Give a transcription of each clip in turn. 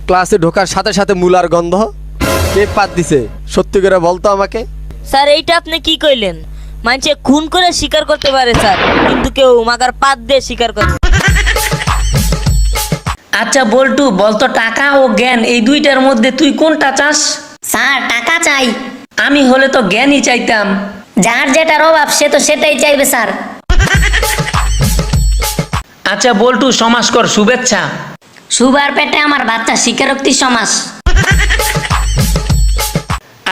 ক্লাসে ঢোকার সাথে সাথে মুলার গন্ধ কে পাত দিছে? সত্যি করে বলতো আমাকে। স্যার এইটা আপনি কি কইলেন? মানুষে খুন করে স্বীকার করতে পারে স্যার, কিন্তু কেউ মাগার পাত দিয়ে স্বীকার করে। আচ্ছা বল্টু, বলতো টাকা ও জ্ঞান এই দুইটার মধ্যে তুই কোনটা চাস? স্যার টাকা চাই। আমি হলে তো জ্ঞানই চাইতাম। যার যেটার অভাব সে তো সেটাই চাইবে স্যার। আচ্ছা বল্টু, সমাস কর শুভেচ্ছা। সুবার পেটে আমার বাচ্চা, স্বীকারোক্তি সমাস।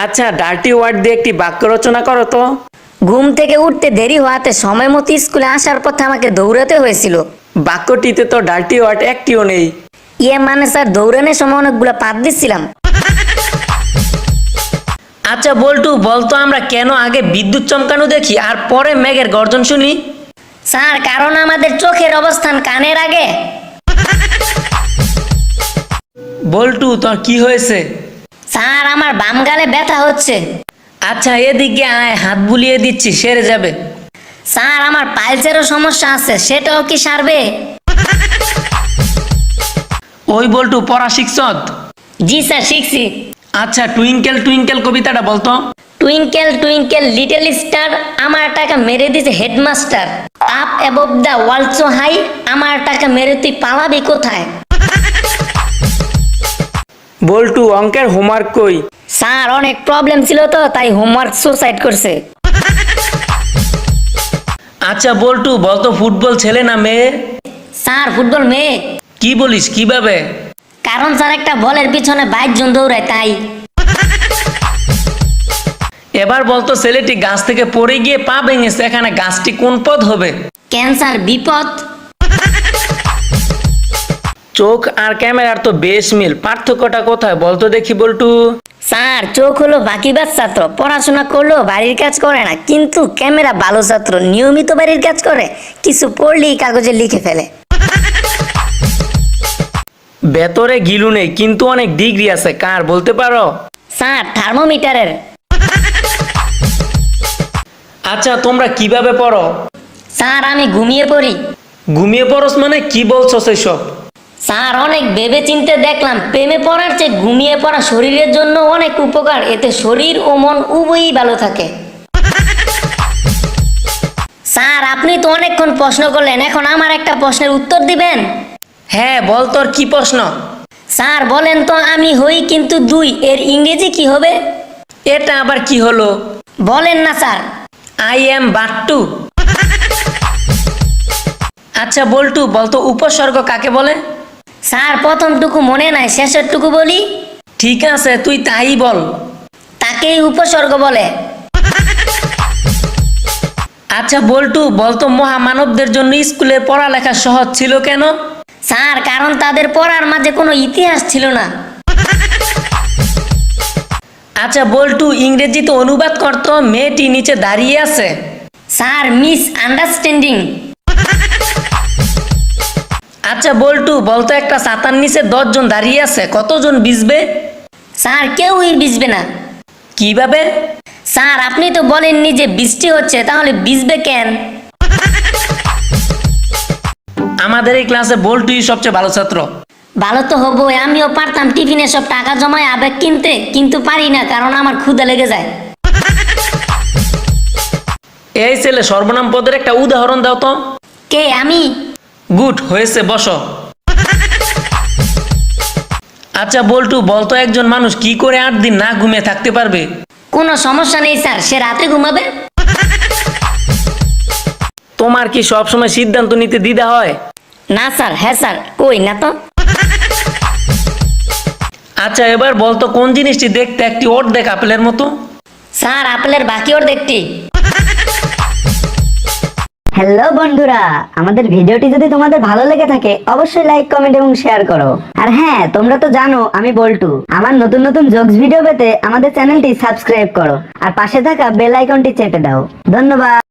আচ্ছা ডার্টি ওয়ার্ড দিয়ে একটি বাক্য রচনা করো তো। ঘুম থেকে উঠতে দেরি হওয়াতে সময় মতো স্কুলে আসার পথে আমাকে দৌড়াতে হয়েছিল। বাক্যটিতে তো ডার্টি ওয়ার্ড একটিও নেই। মানে স্যার দৌড়ানোর সময় অনেকগুলো পাত দিচ্ছিলাম। আচ্ছা বল্টু, বলতো আমরা কেন আগে বিদ্যুৎ চমকানো দেখি আর পরে মেঘের গর্জন শুনি? স্যার কারণ আমাদের চোখের অবস্থান কানের আগে। বল্টু তোর কি হয়েছে? স্যার আমার বাম গালে ব্যথা হচ্ছে। আচ্ছা এদিকে আয়, হাত বুলিয়ে দিচ্ছি, সেরে যাবে। স্যার আমার পাইলসেরও সমস্যা আছে, সেটাও কি সারবে? ওই বল্টু, পড়া শিখছত? জি স্যার শিখছি। আচ্ছা টুইঙ্কেল টুইঙ্কেল কবিতাটা বলতো। টুইঙ্কেল টুইঙ্কেল লিটল স্টার, আমার টাকা মেরে দিছে headmaster. Up above the world so high, আমার টাকা মেরে তুই পালাবি কোথায়? বল্টু অঙ্কের হোমওয়ার্ক কই? স্যার অনেক প্রবলেম ছিল তো তাই হোমওয়ার্ক সুসাইড করছে। আচ্ছা বল্টু, বলতো ফুটবল ছেলে না মেয়ে? স্যার ফুটবল মেয়ে। কি বলিস, কিভাবে? কারণ স্যার একটা বলের পিছনে 22 জন দৌড়ায় তাই। এবার বলতো ছেলেটি গাছ থেকে পড়ে গিয়ে পা ভেঙেছে, এখানে গাছটি কোন পদ হবে? ক্যান্সার বিপদ। চোখ আর ক্যামেরার তো বেশ মিল, পার্থক্যটা কোথায় বলতো দেখি বল্টু? স্যার চোখ হলো বাকিবাজ ছাত্র, পড়াশোনা করলেও বাড়ির কাজ করে না, কিন্তু ক্যামেরা ভালো ছাত্র, নিয়মিত বাড়ির কাজ করে, কিছু পড়লেই কাগজে লিখে ফেলে। ভেতরে গিলু নেই কিন্তু অনেক ডিগ্রি আছে, কার বলতে পারো? স্যার থার্মোমিটারের। আচ্ছা তোমরা কিভাবে পড়ো? স্যার আমি ঘুমিয়ে পড়ি। ঘুমিয়ে পড়স মানে কি বলছো সেসব? স্যার অনেক ভেবে চিন্তে দেখলাম প্রেমে পড়ার চেয়ে ঘুমিয়ে পড়া শরীরের জন্য অনেক উপকার, এতে শরীর ও মন উভয়ই ভালো থাকে। স্যার আপনি তো অনেকক্ষণ প্রশ্ন করলেন, এখন আমার একটা প্রশ্নের উত্তর দিবেন? হ্যাঁ বল, তোর কি প্রশ্ন? স্যার বলেন তো, আমি হই কিন্তু 2 এর ইংরেজি কি হবে? এটা আবার কি হলো? বলেন না স্যার। I am বাট্টু। আচ্ছা বল্টু, বলতো উপসর্গ কাকে বলে? স্যার প্রথমটুকু মনে নাই, শেষেরটুকু বলি। ঠিক আছে তুই তাই বল। তাকেই উপসর্গ বলে। আচ্ছা বল্টু, বলতো মহামানবদের জন্য স্কুলের পড়ালেখা সহজ ছিল কেন? স্যার কারণ তাদের পড়ার মাঝে কোনো ইতিহাস ছিল না। আচ্ছা বল্টু, ইংরেজিতে অনুবাদ করতো মেয়েটি নিচে দাঁড়িয়ে আছে। Sir miss understanding. আচ্ছা বল্টু, বলতো একটা ছাতার নিচে 10 জন দাঁড়িয়ে আছে, কতজন ভিজবে? স্যার কেউই ভিজবে না। কিভাবে? স্যার আপনি তো বলেননি যে বৃষ্টি হচ্ছে, তাহলে ভিজবে কেন? আমাদের এই ক্লাসে বল্টুই সবচেয়ে ভালো ছাত্র। ভালো তো হবই, আমিও পারতাম টিফিনে সব টাকা জমায় আবেগ কিনতে, কিন্তু পারি না কারণ আমার ক্ষুধা লেগে যায়। এই ছেলে, সর্বনাম পদের একটা উদাহরণ দাও তো। কে আমি? গুড হয়েছে, বসো। আচ্ছা বল্টু, বলতো একজন মানুষ কি করে 8 দিন না ঘুমিয়ে থাকতে পারবে? কোনো সমস্যা নেই স্যার, সে রাতে ঘুমাবে। তোমার কি সবসময় সিদ্ধান্ত নিতে দ্বিধা হয়? না স্যার। হ্যাঁ স্যার। কই না তো। আচ্ছা এবার বলতো কোন জিনিসটি দেখতে একটি অর্ধেক আপেলের মতো? স্যার আপেলের বাকি অর্ধেকটি। হ্যালো বন্ধুরা, আমাদের ভিডিওটি যদি তোমাদের ভালো লেগে থাকে অবশ্যই লাইক, কমেন্ট এবং শেয়ার করো। আর হ্যাঁ, তোমরা তো জানো আমি বল্টু। আমার নতুন নতুন জোকস ভিডিও পেতে আমাদের চ্যানেলটি সাবস্ক্রাইব করো আর পাশে থাকা বেল আইকনটি চেপে দাও। ধন্যবাদ।